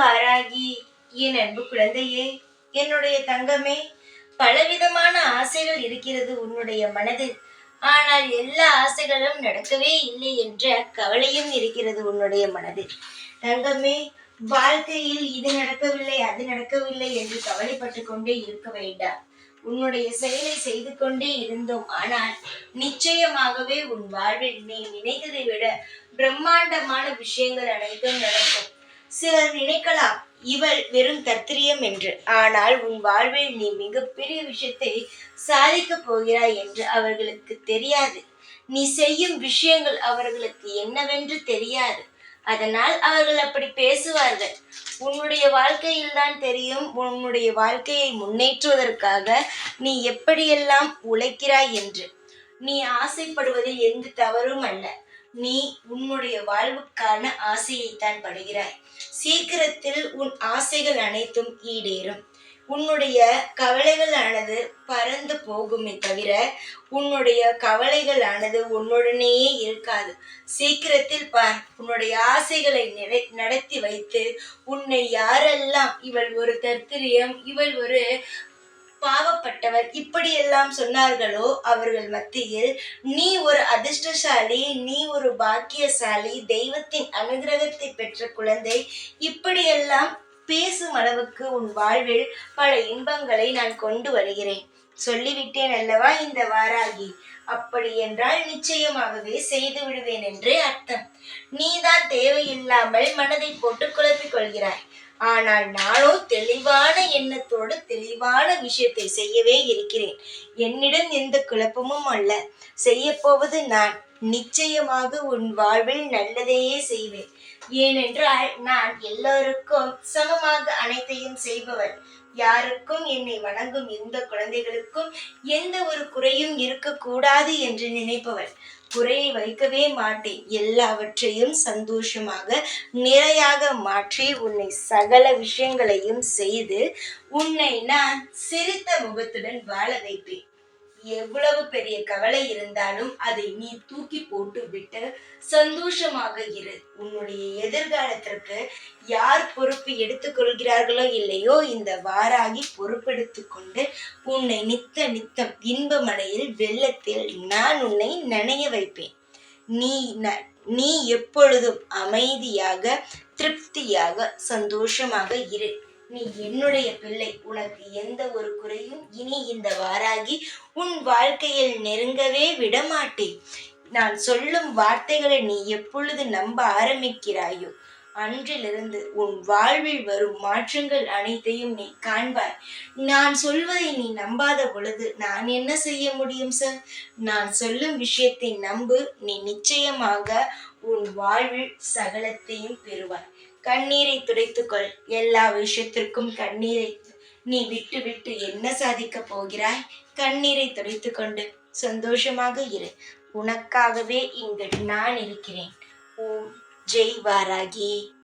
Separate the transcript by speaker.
Speaker 1: வாராகி, என் அன்பு குழந்தையே, என்னுடைய தங்கமே, பலவிதமான ஆசைகள் இருக்கிறது உன்னுடைய மனதில். ஆனால் எல்லா ஆசைகளும் நடக்கவே இல்லை என்ற கவலையும் இருக்கிறது உன்னுடைய மனதில். தங்கமே, வாழ்க்கையில் இது நடக்கவில்லை அது நடக்கவில்லை என்று கவலைப்பட்டு கொண்டே இருக்க வேண்டாம். உன்னுடைய செயலை செய்து கொண்டே இருந்தோம். ஆனால் நிச்சயமாகவே உன் வாழ்வில் நீ நினைத்ததை விட பிரம்மாண்டமான விஷயங்கள் அனைத்தும் நடக்கும். சிலர் நினைக்கலாம் இவள் வெறும் தத்திரியம் என்று. ஆனால் உன் வாழ்வில் நீ மிகப்பெரிய விஷயத்தை சாதிக்கப் போகிறாய் என்று அவர்களுக்கு தெரியாது. நீ செய்யும் விஷயங்கள் அவர்களுக்கு என்னவென்று தெரியாது. அதனால் அவர்கள் அப்படி பேசுவார்கள். உன்னுடைய வாழ்க்கையில் தான் தெரியும் உன்னுடைய வாழ்க்கையை முன்னேற்றுவதற்காக நீ எப்படியெல்லாம் உழைக்கிறாய் என்று. நீ ஆசைப்படுவதில் எந்த தவறும் அல்ல. நீ உன்னுடைய வாழ்வுக்கான ஆசையைத்தான் படுகிறாய். சீக்கிரத்தில் உன் ஆசைகள் அனைத்தும் ஈடேறும். உன்னுடைய கவலைகளானது பறந்து போகுமே தவிர உன்னுடைய கவலைகளானது உன்னுடனேயே இருக்காது. சீக்கிரத்தில் பார், உன்னுடைய ஆசைகளை நடத்தி வைத்து உன்னை யாரெல்லாம் இவள் ஒரு தத்திரியம், இவள் ஒரு பாவப்பட்டவர் இப்படியெல்லாம் சொன்னார்களோ அவர்கள் மத்தியில் நீ ஒரு அதிர்ஷ்டசாலி, நீ ஒரு பாக்கியசாலி, தெய்வத்தின் அனுகிரகத்தை பெற்ற குழந்தை, இப்படியெல்லாம் பேசும் அளவுக்கு உன் வாழ்வில் பல இன்பங்களை நான் கொண்டு வருகிறேன். சொல்லிவிட்டேன் அல்லவா இந்த வாராகி. அப்படி என்றால் நிச்சயமாகவே செய்து விடுவேன் என்றே அர்த்தம். நீதான் தேவையில்லாமல் மனதை போட்டு குழப்பிக் கொள்கிறாய். ஆனால் நானோ தெளிவான எண்ணத்தோடு தெளிவான விஷயத்தை செய்யவே இருக்கிறேன். என்னிடம் எந்த குழப்பமும் அல்ல. செய்யப்போவது நான். நிச்சயமாக உன் வாழ்வில் நல்லதையே செய்வேன். ஏனென்றால் நான் எல்லோருக்கும் சமமாக அனைத்தையும் செய்பவள். யாருக்கும் என்னை வணங்கும் எந்த குழந்தைகளுக்கும் எந்த ஒரு குறையும் இருக்கக்கூடாது என்று நினைப்பவள். குறையை வைக்கவே மாட்டேன். எல்லாவற்றையும் சந்தோஷமாக நிறையாக மாற்றி உன்னை சகல விஷயங்களையும் செய்து உன்னை நான் சிரித்த முகத்துடன் வாழ வைப்பேன். எவ்வளவு பெரிய கவலை இருந்தாலும் அதை நீ தூக்கி போட்டு விட்டு சந்தோஷமாக இரு. உன்னுடைய எதிர்காலத்திற்கு யார் பொறுப்பு எடுத்துக்கொள்கிறார்களோ இல்லையோ இந்த வாராகி பொறுப்பெடுத்து கொண்டு உன்னை நித்தம் இன்ப மலையில் வெள்ளத்தில் நான் உன்னை நனைய வைப்பேன். நீ எப்பொழுதும் அமைதியாக திருப்தியாக சந்தோஷமாக இரு. நீ என்னுடைய பிள்ளை. உனக்கு எந்த ஒரு குறையும் இனி இந்த வாராகி உன் வாழ்க்கையில் நெருங்கவே விடமாட்டேன். நான் சொல்லும் வார்த்தைகளை நீ எப்பொழுது நம்ப ஆரம்பிக்கிறாயோ அன்றிலிருந்து உன் வாழ்வில் வரும் மாற்றங்கள் அனைத்தையும் நீ காண்பாய். நான் சொல்வதை நீ நம்பாத பொழுது நான் என்ன செய்ய முடியும் சார்? நான் சொல்லும் விஷயத்தை நம்பு. நீ நிச்சயமாக உன் வாழ்வில் சகலத்தையும் பெறுவாய். கண்ணீரை துடைத்துக்கொள். எல்லா விஷயத்திற்கும் கண்ணீரை நீ விட்டு விட்டு என்ன சாதிக்க போகிறாய்? கண்ணீரை துடைத்து கொண்டு சந்தோஷமாக இரு. உனக்காகவே இங்கு நான் இருக்கிறேன். ஓம் ஜெய் வாராகி.